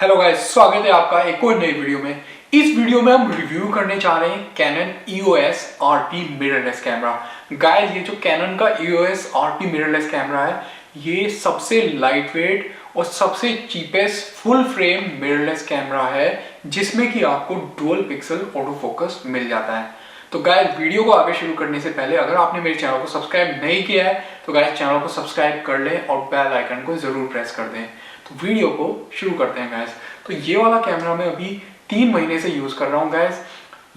Hello guys, स्वागत है आपका एक और नई वीडियो में। इस वीडियो में हम रिव्यू करने जा रहे हैं Canon EOS RP mirrorless camera. Guys, ये जो कैनन का EOS RP मिररलेस कैमरा है, ये सबसे लाइटवेट और सबसे cheapest full frame mirrorless camera है जिसमें कि आपको डुअल पिक्सल ऑटो फोकस मिल जाता है। तो गाइस, वीडियो को आगे शुरू करने से पहले अगर आपने मेरे चैनल को सब्सक्राइब नहीं किया है तो गाइस चैनल को सब्सक्राइब कर लें और बेल आइकन को जरूर प्रेस कर दें। तो वीडियो को शुरू करते हैं गाइस। तो ये वाला कैमरा मैं अभी 3 महीने से यूज कर रहा हूँ गाइस।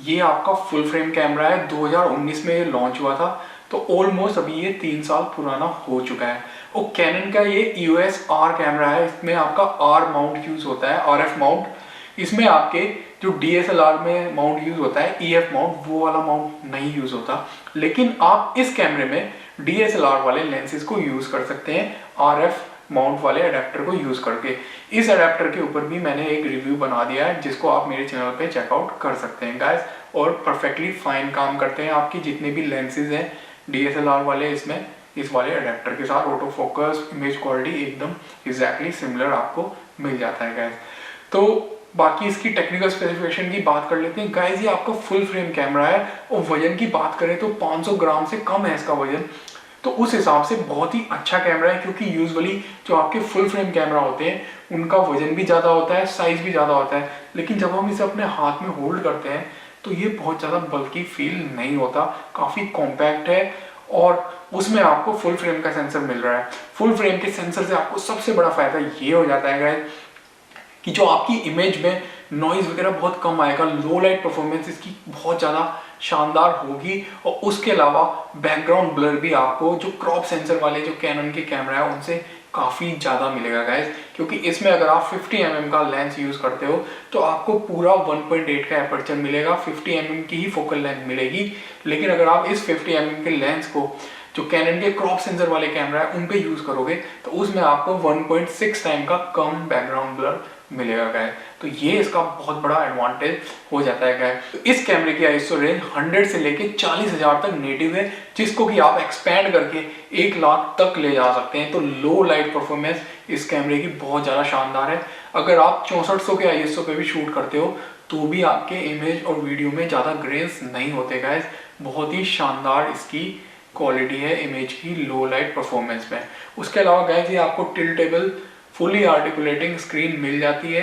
ये आपका फुल फ्रेम कैमरा है, 2019 में ये लॉन्च हुआ था, तो ऑलमोस्ट अभी ये 3 साल पुराना हो चुका है। और कैनन का ये EOS R कैमरा है, इसमें आपका R माउंट यूज होता है, RF माउंट। इसमें आपके जो DSLR में माउंट यूज होता है EF माउंट, वो वाला माउंट नहीं यूज होता। लेकिन आप इस कैमरे में DSLR वाले लेंसेज को यूज कर सकते हैं RF माउंट वाले अडेप्टर को यूज करके। इस अडेप्टर के ऊपर भी मैंने एक रिव्यू बना दिया है जिसको आप मेरे चैनल पे चेकआउट कर सकते हैं गाइस। और परफेक्टली फाइन काम करते हैं आपकी जितने भी लेंसेज हैं DSLR वाले, इसमें इस वाले अडेप्टर के साथ ऑटो फोकस, इमेज क्वालिटी एकदम एग्जैक्टली सिमिलर आपको मिल जाता है गाइस। तो बाकी इसकी टेक्निकल स्पेसिफिकेशन की बात कर लेते हैं गाइस। ये आपका फुल फ्रेम कैमरा है और वजन की बात करें तो 500 ग्राम से कम है इसका वजन। तो उस हिसाब से बहुत ही अच्छा कैमरा है, क्योंकि यूजुअली जो आपके फुल फ्रेम कैमरा होते हैं उनका वजन भी ज़्यादा होता है, साइज भी ज़्यादा होता है, लेकिन जब हम इसे अपने हाथ में होल्ड करते हैं तो ये बहुत ज़्यादा बल्कि फील नहीं होता, काफ़ी कॉम्पैक्ट है। और उसमें आपको फुल फ्रेम का सेंसर मिल रहा है। फुल फ्रेम के सेंसर से आपको सबसे बड़ा फायदा ये हो जाता है गाइस कि जो आपकी इमेज में नॉइज वगैरह बहुत कम आएगा, लो लाइट परफॉर्मेंस इसकी बहुत ज़्यादा शानदार होगी। और उसके अलावा बैकग्राउंड ब्लर भी आपको जो क्रॉप सेंसर वाले जो कैनन के कैमरा है उनसे काफ़ी ज़्यादा मिलेगा गाइस, क्योंकि इसमें अगर आप 50 mm का लेंस यूज़ करते हो तो आपको पूरा 1.8 का एपर्चर मिलेगा, 50 mm की ही फोकल लेंथ मिलेगी। लेकिन अगर आप इस 50 mm के लेंस को जो कैनन के क्रॉप सेंसर वाले कैमरा है उन पे यूज करोगे तो उसमें आपको 1.6 टाइम का कम बैकग्राउंड ब्लर मिलेगा गाइस। तो ये इसका बहुत बड़ा एडवांटेज हो जाता है गाइस। तो इस कैमरे की आईएसओ रेंज 100 से लेके 40,000 तक नेटिव है, जिसको कि आप एक्सपैंड करके 1 लाख तक ले जा सकते हैं। तो लो लाइट परफॉर्मेंस इस कैमरे की बहुत ज़्यादा शानदार है। अगर आप 6400 के आईएसओ पे भी शूट करते हो तो भी आपके इमेज और वीडियो में ज़्यादा ग्रेन्स नहीं होते गाइस। बहुत ही शानदार इसकी क्वालिटी है इमेज की लो लाइट परफॉर्मेंस में। उसके अलावा गाइस ये आपको टिल्टेबल फुली आर्टिकुलेटिंग स्क्रीन मिल जाती है।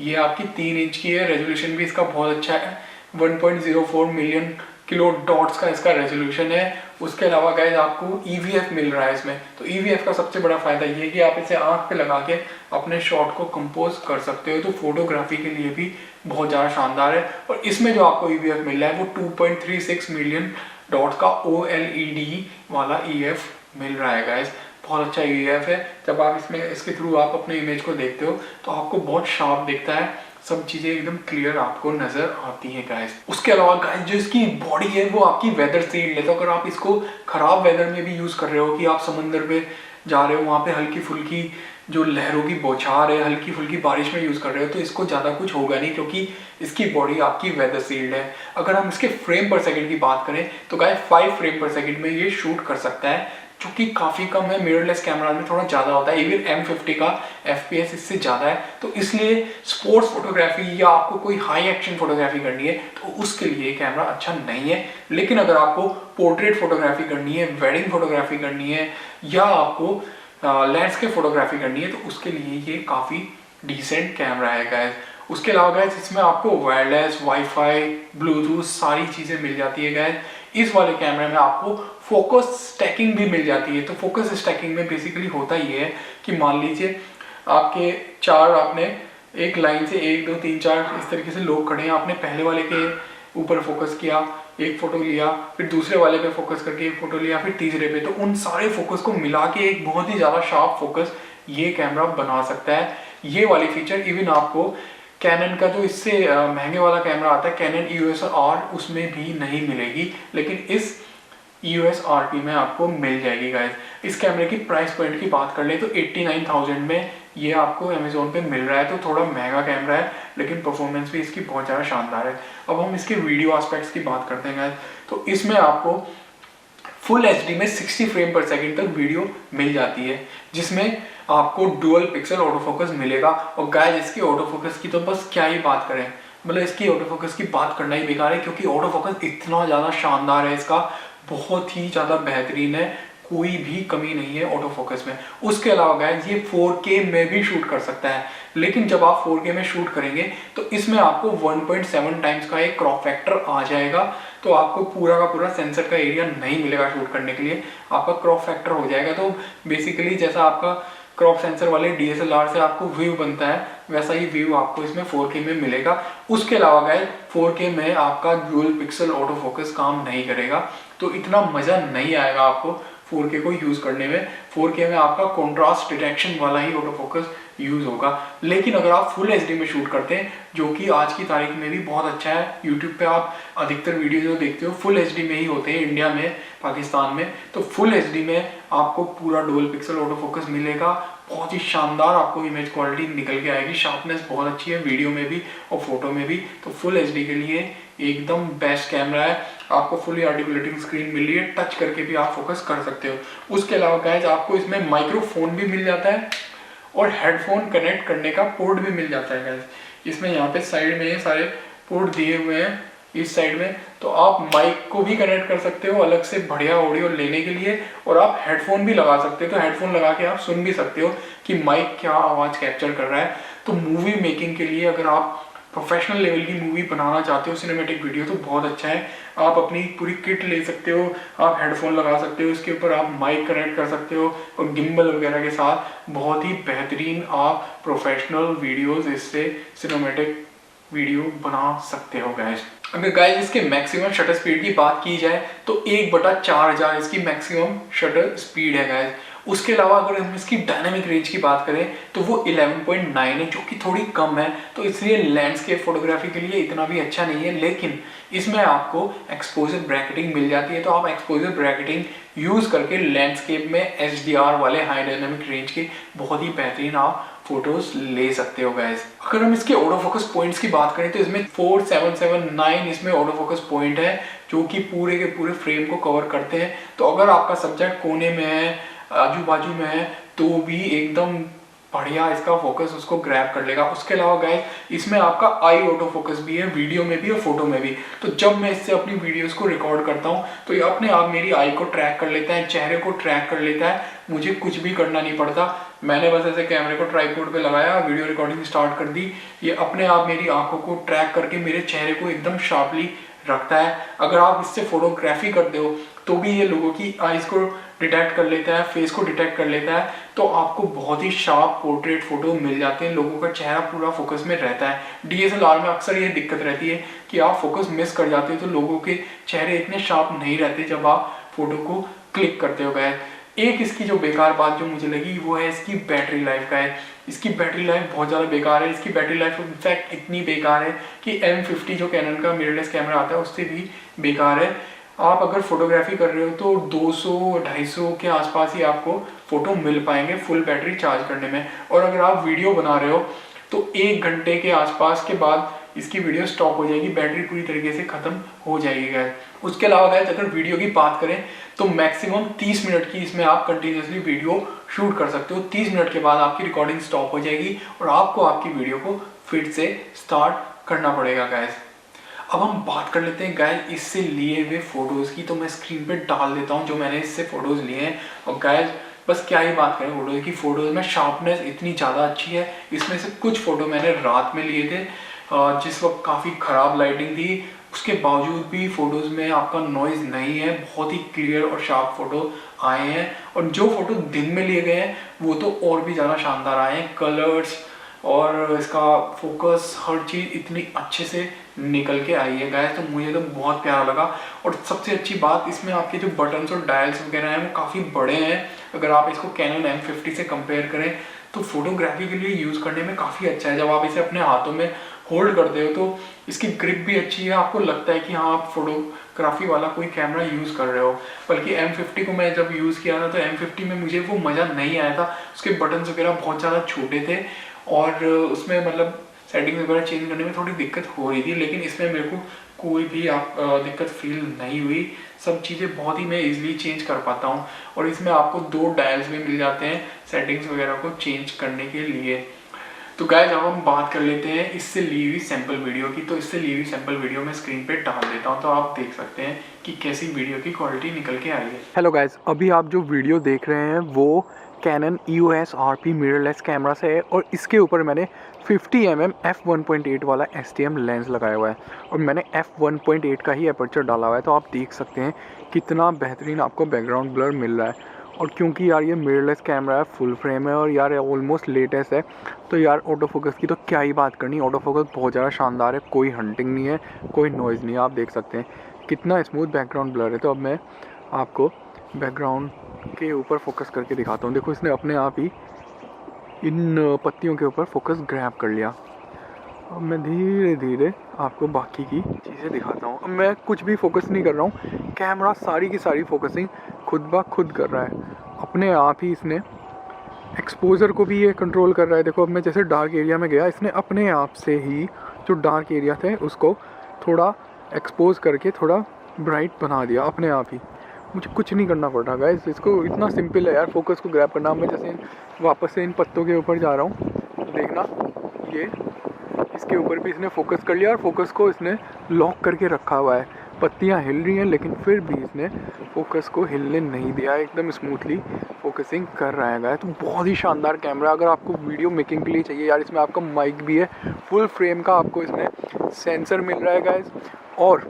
ये आपकी 3 इंच की है, रेजोल्यूशन भी इसका बहुत अच्छा है, 1.04 मिलियन किलो डॉट्स का इसका रेजोल्यूशन है। उसके अलावा गाइस आपको EVF मिल रहा है इसमें। तो EVF का सबसे बड़ा फायदा ये है कि आप इसे आंख पे लगा के अपने शॉट को कंपोज कर सकते हो, तो फोटोग्राफी के लिए भी बहुत ज़्यादा शानदार है। और इसमें जो आपको EVF मिल रहा है वो 2.36 मिलियन डॉट का OLED वाला EF मिल रहा है गाइस। बहुत अच्छा EF है। जब आप इसके थ्रू आप अपने इमेज को देखते हो तो आपको बहुत शार्प दिखता है, सब चीजें एकदम क्लियर आपको नजर आती है गाइस। उसके अलावा गाइस जो इसकी बॉडी है वो आपकी वेदर सील्ड है। तो अगर आप इसको खराब वेदर में भी यूज कर रहे हो कि आप समंदर पे जा रहे हो, वहां पे हल्की फुल्की जो लहरों की बौछार है, हल्की फुल्की बारिश में यूज कर रहे हो, तो इसको ज्यादा कुछ होगा नहीं, क्योंकि इसकी बॉडी आपकी वेदर सील्ड है। अगर हम इसके फ्रेम पर सेकंड की बात करें तो गाइस 5 फ्रेम पर सेकंड में ये शूट कर सकता है, जो कि काफी कम है। मिररलेस कैमरा में थोड़ा ज्यादा होता है, इवन M50 का FPS इससे ज्यादा है। तो इसलिए स्पोर्ट्स फोटोग्राफी या आपको कोई हाई एक्शन फोटोग्राफी करनी है तो उसके लिए कैमरा अच्छा नहीं है। लेकिन अगर आपको पोर्ट्रेट फोटोग्राफी करनी है, वेडिंग फोटोग्राफी करनी है, या आपको लैंडस्केप फोटोग्राफी करनी है तो उसके लिए ये काफी डिसेंट कैमरा है गाइस। उसके अलावा गाइस इसमें आपको वायरलेस, वाईफाई, ब्लूटूथ सारी चीजें मिल जाती है गाइस। इस वाले कैमरे में आपको फोकस स्टैकिंग भी मिल जाती है। तो फोकस स्टैकिंग में बेसिकली होता ये है कि मान लीजिए आपके आपने एक लाइन से 1 2 3 4 इस तरीके से लोग खड़े हैं, आपने पहले वाले के ऊपर फोकस किया, एक फोटो लिया, फिर दूसरे वाले पे फोकस करके एक फोटो लिया, फिर तीसरे पे, तो उन सारे फोकस को मिला के एक बहुत ही ज्यादा शार्प फोकस ये कैमरा बना सकता है। ये वाली फीचर इवन आपको कैनन का जो इससे महंगे वाला कैमरा आता है कैनन EOS R, उसमें भी नहीं मिलेगी, लेकिन इस EOS RP में आपको मिल जाएगी गाइस। इस कैमरे की प्राइस पॉइंट की बात कर ले तो 89,000 में ये आपको अमेजोन पे मिल रहा है। तो थोड़ा महंगा कैमरा है, लेकिन परफॉर्मेंस भी इसकी बहुत ज़्यादा शानदार है। अब हम इसके वीडियो एस्पेक्ट्स की बात करते हैं गाइस। तो इसमें आपको फुल एचडी में 60 फ्रेम पर सेकंड तक वीडियो मिल जाती है, जिसमें आपको डुअल पिक्सल ऑटो फोकस मिलेगा। और गाइस इसकी ऑटो फोकस की तो बस क्या ही बात करें, मतलब इसकी ऑटो फोकस की बात करना ही बेकार है, क्योंकि ऑटो फोकस इतना ज़्यादा शानदार है इसका, बहुत ही ज़्यादा बेहतरीन है, कोई भी कमी नहीं है ऑटो फोकस में। उसके अलावा गाइस ये 4K में भी शूट कर सकता है, लेकिन जब आप 4K में शूट करेंगे तो इसमें आपको 1.7 टाइम्स का एक क्रॉप फैक्टर आ जाएगा, तो आपको पूरा का पूरा सेंसर का एरिया नहीं मिलेगा शूट करने के लिए, आपका क्रॉप फैक्टर हो जाएगा। तो बेसिकली जैसा आपका क्रॉप सेंसर वाले DSLR से आपको व्यू बनता है, वैसा ही व्यू आपको इसमें 4K में मिलेगा। उसके अलावा गाइस 4K में आपका डुअल पिक्सल ऑटो फोकस काम नहीं करेगा, तो इतना मज़ा नहीं आएगा आपको 4K को यूज़ करने में। 4K में आपका कॉन्ट्रास्ट डिटेक्शन वाला ही ऑटो फोकस यूज़ होगा। लेकिन अगर आप फुल एचडी में शूट करते हैं, जो कि आज की तारीख में भी बहुत अच्छा है, यूट्यूब पे आप अधिकतर वीडियो जो देखते हो फुल एचडी में ही होते हैं, इंडिया में, पाकिस्तान में, तो फुल एचडी में आपको पूरा डुअल पिक्सल ऑटो फोकस मिलेगा, बहुत ही शानदार आपको इमेज क्वालिटी निकल के आएगी, शार्पनेस बहुत अच्छी है वीडियो में भी और फोटो में भी। तो फुल एचडी के लिए एकदम बेस्ट कैमरा है। आपको फुली आर्टिकुलेटिंग स्क्रीन मिल रही है, टच करके भी आप फोकस कर सकते हो। उसके अलावा गाइस आपको इसमें माइक्रोफोन भी मिल जाता है और हेडफोन कनेक्ट करने का पोर्ट भी मिल जाता है गाइस। इसमें यहाँ पे साइड में सारे पोर्ट दिए हुए हैं इस साइड में, तो आप माइक को भी कनेक्ट कर सकते हो अलग से बढ़िया ऑडियो लेने के लिए, और आप हेडफोन भी लगा सकते हो, तो हेडफोन लगा के आप सुन भी सकते हो कि माइक क्या आवाज़ कैप्चर कर रहा है। तो मूवी मेकिंग के लिए अगर आप प्रोफेशनल लेवल की मूवी बनाना चाहते हो, सिनेमैटिक वीडियो, तो बहुत अच्छा है। आप अपनी पूरी किट ले सकते हो, आप हेडफोन लगा सकते हो, उसके ऊपर आप माइक कनेक्ट कर सकते हो और गिम्बल वगैरह के साथ बहुत ही बेहतरीन आप प्रोफेशनल वीडियोस इससे सिनेमैटिक वीडियो बना सकते हो गाइस। अगर गाइस इसके मैक्सिमम शटर स्पीड की बात की जाए तो 1/4000 इसकी मैक्सिमम शटर स्पीड है गाइस। उसके अलावा अगर हम इसकी डायनामिक रेंज की बात करें तो वो 11.9 है, जो कि थोड़ी कम है, तो इसलिए लैंडस्केप फोटोग्राफी के लिए इतना भी अच्छा नहीं है। लेकिन इसमें आपको एक्सपोजर ब्रैकेटिंग मिल जाती है, तो आप एक्सपोजर ब्रैकेटिंग यूज़ करके लैंडस्केप में HDR वाले हाई डायनामिक रेंज के बहुत ही बेहतरीन आप फोटोज ले सकते हो गाइस। अगर हम इसके ऑटो फोकस पॉइंट्स की बात करें तो इसमें 4779 इसमें ऑटो फोकस पॉइंट है, जो कि पूरे के पूरे फ्रेम को कवर करते हैं। तो अगर आपका सब्जेक्ट कोने में है, आजू बाजू में है, तो भी एकदम बढ़िया इसका फोकस उसको ग्रैब कर लेगा। उसके अलावा गाइस इसमें आपका आई ऑटो फोकस भी है, वीडियो में भी और फोटो में भी। तो जब मैं इससे अपनी वीडियोस को रिकॉर्ड करता हूँ तो ये अपने आप मेरी आई को ट्रैक कर लेता है, चेहरे को ट्रैक कर लेता है, मुझे कुछ भी करना नहीं पड़ता। मैंने बस ऐसे कैमरे को ट्राइपॉड पे लगाया, वीडियो रिकॉर्डिंग स्टार्ट कर दी, ये अपने आप मेरी आंखों को ट्रैक करके मेरे चेहरे को एकदम शार्पली रखता है। अगर आप इससे फोटोग्राफी करते हो तो भी ये लोगों की आईज को डिटेक्ट कर लेता है, फेस को डिटेक्ट कर लेता है, तो आपको बहुत ही शार्प पोर्ट्रेट फोटो मिल जाते हैं, लोगों का चेहरा पूरा फोकस में रहता है। DSLR में अक्सर ये दिक्कत रहती है कि आप फोकस मिस कर जाते हो, तो लोगों के चेहरे इतने शार्प नहीं रहते जब आप फोटो को क्लिक करते हो गाइस। एक इसकी जो बेकार बात जो मुझे लगी वो है इसकी बैटरी लाइफ का है। इसकी बैटरी लाइफ बहुत ज़्यादा बेकार है। इसकी बैटरी लाइफ इनफैक्ट इतनी बेकार है कि M50 जो कैनन का मिररलेस कैमरा आता है उससे भी बेकार है। आप अगर फोटोग्राफी कर रहे हो तो 200-250 के आसपास ही आपको फोटो मिल पाएंगे फुल बैटरी चार्ज करने में, और अगर आप वीडियो बना रहे हो तो 1 घंटे के आसपास के बाद इसकी वीडियो स्टॉप हो जाएगी, बैटरी पूरी तरीके से खत्म हो जाएगी गाइस। उसके अलावा गाइस अगर वीडियो की बात करें तो मैक्सिमम 30 मिनट की इसमें आप कंटिन्यूसली वीडियो शूट कर सकते हो। 30 मिनट के बाद आपकी रिकॉर्डिंग स्टॉप हो जाएगी और आपको आपकी वीडियो को फिर से स्टार्ट करना पड़ेगा गाइस। अब हम बात कर लेते हैं गाइस इससे लिए हुए फोटोज़ की, तो मैं स्क्रीन पे डाल देता हूँ जो मैंने इससे फोटोज़ लिए हैं। और गाइस बस क्या ही बात करें फोटोज़ की, फोटोज़ में शार्पनेस इतनी ज़्यादा अच्छी है। इसमें से कुछ फ़ोटो मैंने रात में लिए थे जिस वक्त काफ़ी ख़राब लाइटिंग थी, उसके बावजूद भी फ़ोटोज़ में आपका नॉइज़ नहीं है, बहुत ही क्लियर और शार्प फ़ोटो आए हैं। और जो फ़ोटो दिन में लिए गए हैं वो तो और भी ज़्यादा शानदार आए हैं, कलर्स और इसका फोकस हर चीज़ इतनी अच्छे से निकल के आई है गाइस, तो मुझे तो बहुत प्यारा लगा। और सबसे अच्छी बात इसमें आपके जो बटन्स और डायल्स वगैरह हैं वो काफ़ी बड़े हैं। अगर आप इसको कैनन M50 से कंपेयर करें तो फोटोग्राफी के लिए यूज़ करने में काफ़ी अच्छा है। जब आप इसे अपने हाथों में होल्ड करते हो तो इसकी ग्रिप भी अच्छी है, आपको लगता है कि हाँ आप फोटोग्राफी वाला कोई कैमरा यूज़ कर रहे हो। बल्कि M50 को मैं जब यूज़ किया था तो M50 में मुझे वो मज़ा नहीं आया था, उसके बटन्स वगैरह बहुत ज़्यादा छोटे थे और उसमें मतलब सेटिंग्स वगैरह चेंज करने में थोड़ी दिक्कत हो रही थी, लेकिन इसमें मेरे को कोई भी दिक्कत फील नहीं हुई। सब चीज़ें बहुत ही मैं इजीली चेंज कर पाता हूँ। और इसमें आपको 2 डायल्स भी मिल जाते हैं सेटिंग्स वगैरह को चेंज करने के लिए। तो गाइस अब हम बात कर लेते हैं इससे ली हुई सैंपल वीडियो की। तो इससे ली हुई सैंपल वीडियो मैं स्क्रीन पे डाल देता हूँ, तो आप देख सकते हैं कि कैसी वीडियो की क्वालिटी निकल के आई है। हेलो गाइस, अभी आप जो वीडियो देख रहे हैं वो Canon EOS RP mirrorless camera से है, और इसके ऊपर मैंने 50mm f1.8 वाला STM लेंस लगाया हुआ है, और मैंने f1.8 का ही अपर्चर डाला हुआ है। तो आप देख सकते हैं कितना बेहतरीन आपको बैकग्राउंड ब्लर मिल रहा है। और क्योंकि यार ये मिररलेस कैमरा है, फुल फ्रेम है, और यार ऑलमोस्ट लेटेस्ट है, तो यार ऑटो फोकस की तो क्या ही बात करनी। ऑटो फोकस बहुत ज़्यादा शानदार है, कोई हंटिंग नहीं है, कोई नॉइज़ नहीं है। आप देख सकते हैं कितना स्मूथ बैकग्राउंड ब्लर है। तो अब मैं आपको बैकग्राउंड के ऊपर फोकस करके दिखाता हूँ। देखो इसने अपने आप ही इन पत्तियों के ऊपर फोकस ग्रैब कर लिया। अब मैं धीरे धीरे आपको बाकी की चीज़ें दिखाता हूँ। अब मैं कुछ भी फोकस नहीं कर रहा हूँ, कैमरा सारी की सारी फोकसिंग खुद ब खुद कर रहा है अपने आप ही। इसने एक्सपोजर को भी ये कंट्रोल कर रहा है। देखो अब मैं जैसे डार्क एरिया में गया, इसने अपने आप से ही जो डार्क एरिया थे उसको थोड़ा एक्सपोज करके थोड़ा ब्राइट बना दिया अपने आप ही। मुझे कुछ नहीं करना पड़ रहा गाइस, इसको इतना सिंपल है यार फोकस को ग्रैब करना। मैं जैसे वापस से इन पत्तों के ऊपर जा रहा हूँ, तो देखना ये इसके ऊपर भी इसने फोकस कर लिया, और फोकस को इसने लॉक करके रखा हुआ है। पत्तियां हिल रही हैं लेकिन फिर भी इसने फोकस को हिलने नहीं दिया, एकदम स्मूथली फोकसिंग कर रहा है गाइस। तो बहुत ही शानदार कैमरा। अगर आपको वीडियो मेकिंग के लिए चाहिए यार, इसमें आपका माइक भी है, फुल फ्रेम का आपको इसमें सेंसर मिल रहा है गाइस, और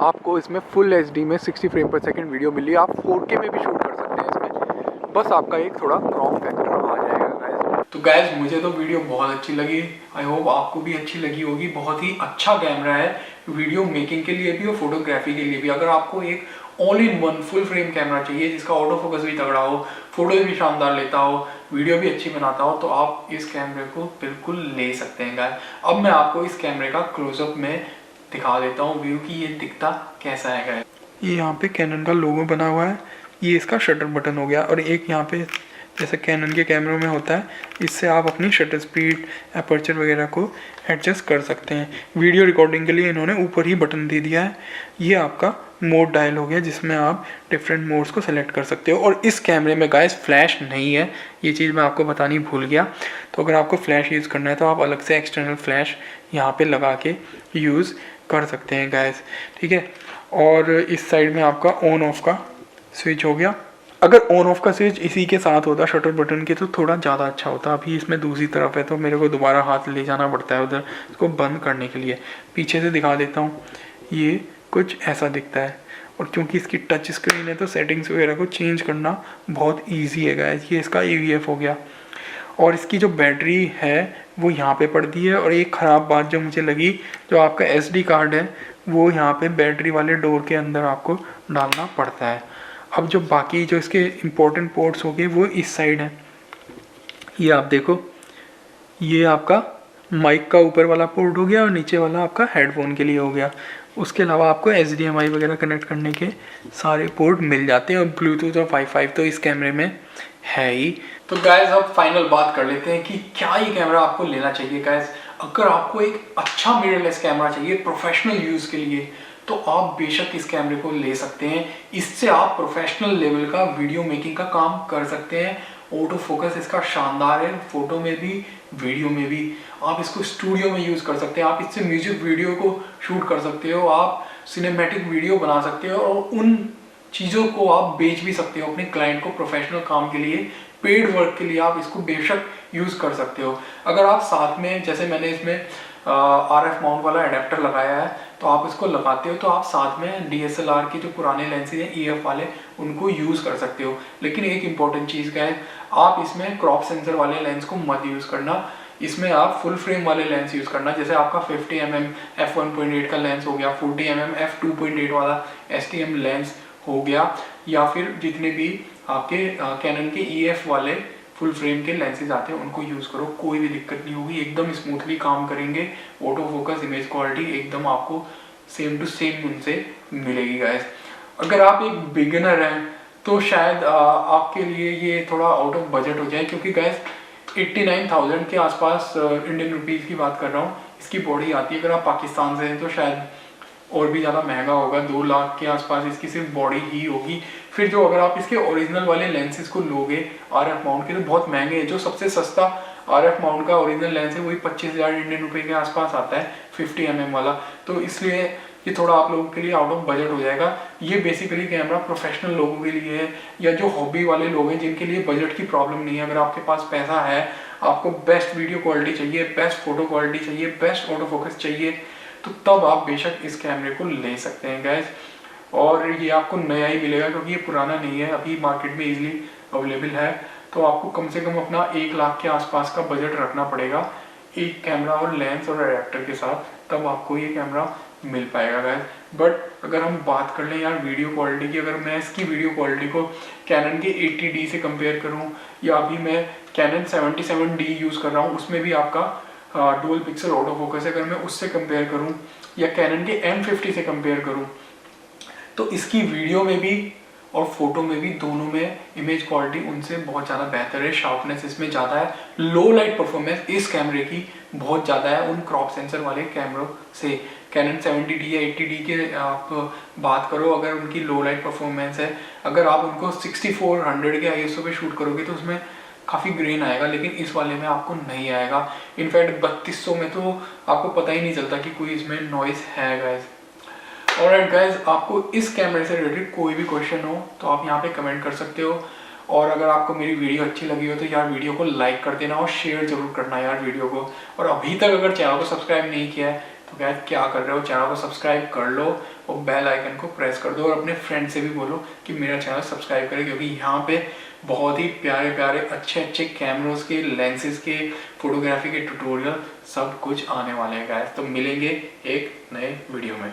आपको इसमें फुल HD में 60 फ्रेम पर सेकेंड वीडियो मिली। आप 4K में भी शूट कर सकते हैं इसमें, बस आपका एक थोड़ा क्रॉप फैक्टर आ जाएगा गाइस। तो गाइस मुझे तो वीडियो बहुत अच्छी लगी, आई होप आपको भी अच्छी लगी होगी। बहुत ही अच्छा कैमरा है वीडियो मेकिंग के लिए भी और फोटोग्राफी के लिए भी। अगर आपको एक all in one full frame camera चाहिए जिसका ऑटो फोकस भी तगड़ा हो, फोटो भी शानदार लेता हो, वीडियो भी अच्छी बनाता हो, तो आप इस कैमरे को बिल्कुल ले सकते हैं गाइस। अब मैं आपको इस कैमरे का क्लोजअप में दिखा देता हूँ व्यू कि ये दिखता कैसा है गाइस। ये यहाँ पे कैनन का लोगो बना हुआ है, ये इसका शटर बटन हो गया, और एक यहाँ पे जैसे कैनन के कैमरों में होता है, इससे आप अपनी शटर स्पीड, अपर्चर वगैरह को एडजस्ट कर सकते हैं। वीडियो रिकॉर्डिंग के लिए इन्होंने ऊपर ही बटन दे दिया है। ये आपका मोड डायल हो गया जिसमें आप डिफरेंट मोड्स को सेलेक्ट कर सकते हो। और इस कैमरे में गाइस फ्लैश नहीं है, ये चीज़ मैं आपको बतानी भूल गया। तो अगर आपको फ्लैश यूज़ करना है तो आप अलग से एक्सटर्नल फ्लैश यहाँ पे लगा के यूज़ कर सकते हैं गाइस, ठीक है। और इस साइड में आपका ऑन ऑफ का स्विच हो गया। अगर ऑन ऑफ का स्विच इसी के साथ होता शटर बटन के तो थोड़ा ज़्यादा अच्छा होता। अभी इसमें दूसरी तरफ है तो मेरे को दोबारा हाथ ले जाना पड़ता है उधर इसको बंद करने के लिए। पीछे से दिखा देता हूँ, ये कुछ ऐसा दिखता है। और क्योंकि इसकी टच स्क्रीन है तो सेटिंग्स वगैरह को चेंज करना बहुत ईजी है गाइस। ये इसका EVF हो गया। और इसकी जो बैटरी है वो यहाँ पे पड़ती है। और एक ख़राब बात जो मुझे लगी, जो आपका SD कार्ड है वो यहाँ पे बैटरी वाले डोर के अंदर आपको डालना पड़ता है। अब जो बाकी जो इसके इम्पोर्टेंट पोर्ट्स हो गए वो इस साइड है। ये आप देखो, ये आपका माइक का ऊपर वाला पोर्ट हो गया और नीचे वाला आपका हेडफोन के लिए हो गया। उसके अलावा आपको HDMI वगैरह कनेक्ट करने के सारे पोर्ट मिल जाते हैं, और ब्लूटूथ और वाईफाई तो इस कैमरे में है ही। तो गाइस अब फाइनल बात कर लेते हैं कि क्या ये कैमरा आपको लेना चाहिए। गाइस अगर आपको एक अच्छा मिररलेस कैमरा चाहिए प्रोफेशनल यूज़ के लिए, तो आप बेशक इस कैमरे को ले सकते हैं। इससे आप प्रोफेशनल लेवल का वीडियो मेकिंग का काम कर सकते हैं। ऑटो फोकस इसका शानदार है, फोटो में भी वीडियो में भी। आप इसको स्टूडियो में यूज़ कर सकते हैं, आप इससे म्यूजिक वीडियो को शूट कर सकते हो, आप सिनेमैटिक वीडियो बना सकते हो, और उन चीज़ों को आप बेच भी सकते हो अपने क्लाइंट को प्रोफेशनल काम के लिए, पेड वर्क के लिए आप इसको बेशक यूज़ कर सकते हो। अगर आप साथ में, जैसे मैंने इसमें RF माउंट वाला एडेप्टर लगाया है, तो आप इसको लगाते हो तो आप साथ में DSLR के जो पुराने लेंसेज हैं EF वाले उनको यूज़ कर सकते हो। लेकिन एक इम्पॉर्टेंट चीज़ क्या है, आप इसमें क्रॉप सेंसर वाले लेंस को मत यूज़ करना, इसमें आप फुल फ्रेम वाले लेंस यूज़ करना। जैसे आपका 50mm f1.8 का लेंस हो गया, 40mm f2.8 वाला STM लेंस हो गया, या फिर जितने भी आपके कैनन के EF वाले फुल फ्रेम के लेंसेज आते हैं उनको यूज़ करो, कोई भी दिक्कत नहीं होगी, एकदम स्मूथली काम करेंगे। ऑटो फोकस, इमेज क्वालिटी एकदम आपको सेम टू सेम उनसे मिलेगी गाइस। अगर आप एक बिगिनर हैं तो शायद आपके लिए ये थोड़ा आउट ऑफ बजट हो जाए, क्योंकि गाइस 89,000 के आसपास इंडियन रुपीज़ की बात कर रहा हूँ इसकी बॉडी आती है। अगर आप पाकिस्तान से हैं तो शायद और भी ज़्यादा महंगा होगा, 2 लाख के आसपास इसकी सिर्फ बॉडी ही होगी। फिर जो अगर आप इसके ओरिजिनल वाले लेंसेज को लोगे RF माउंट के तो बहुत महंगे हैं। जो सबसे सस्ता RF माउंट का ओरिजिनल लेंस है वही 25,000 इंडियन रुपये के आसपास आता है, 50 mm वाला। तो इसलिए ये थोड़ा आप लोगों के लिए आउट ऑफ बजट हो जाएगा। ये बेसिकली कैमरा प्रोफेशनल लोगों के लिए है या जो हॉबी वाले लोग हैं जिनके लिए बजट की प्रॉब्लम नहीं है। अगर आपके पास पैसा है, आपको बेस्ट वीडियो क्वालिटी चाहिए, बेस्ट फोटो क्वालिटी चाहिए, बेस्ट ऑटो फोकस चाहिए, तो तब आप बेशक इस कैमरे को ले सकते हैं गाइस। और ये आपको नया ही मिलेगा क्योंकि ये पुराना नहीं है, अभी मार्केट में इजीली अवेलेबल है। तो आपको कम से कम अपना 1 लाख के आसपास का बजट रखना पड़ेगा एक कैमरा और लेंस और एडेप्टर के साथ, तब आपको ये कैमरा मिल पाएगा गाइस। बट अगर हम बात कर लें यार वीडियो क्वालिटी की, अगर मैं इसकी वीडियो क्वालिटी को कैनन के 80D से कंपेयर करूं या अभी मैं कैनन 77D यूज़ कर रहा हूं, उसमें भी आपका डुअल पिक्सल ऑटो फोकस है, अगर मैं उससे कंपेयर करूं या कैनन के M50 से कंपेयर करूं, तो इसकी वीडियो में भी और फोटो में भी दोनों में इमेज क्वालिटी उनसे बहुत ज़्यादा बेहतर है। शार्पनेस इसमें ज़्यादा है, लो लाइट परफॉर्मेंस इस कैमरे की बहुत ज़्यादा है उन क्रॉप सेंसर वाले कैमरों से। कैनन 70D या 80D के आप बात करो, अगर उनकी लो लाइट परफॉर्मेंस है, अगर आप उनको 6400 के ISO पे शूट करोगे तो उसमें काफ़ी ग्रेन आएगा, लेकिन इस वाले में आपको नहीं आएगा। इनफैक्ट 3200 में तो आपको पता ही नहीं चलता कि कोई इसमें नॉइस है गाइस। ऑलराइट गाइस, आपको इस कैमरे से रिलेटेड कोई भी क्वेश्चन हो तो आप यहाँ पे कमेंट कर सकते हो। और अगर आपको मेरी वीडियो अच्छी लगी हो तो यार वीडियो को लाइक कर देना और शेयर जरूर करना यार वीडियो को। और अभी तक अगर चैनल को सब्सक्राइब नहीं किया है तो गाइस क्या कर रहे हो, चैनल को सब्सक्राइब कर लो और बेल आइकन को प्रेस कर दो और अपने फ्रेंड से भी बोलो कि मेरा चैनल सब्सक्राइब करें, क्योंकि यहाँ पे बहुत ही प्यारे प्यारे अच्छे अच्छे कैमरोज के, लेंसेज के, फोटोग्राफी के ट्यूटोरियल सब कुछ आने वाले हैं गाइस। तो मिलेंगे एक नए वीडियो में।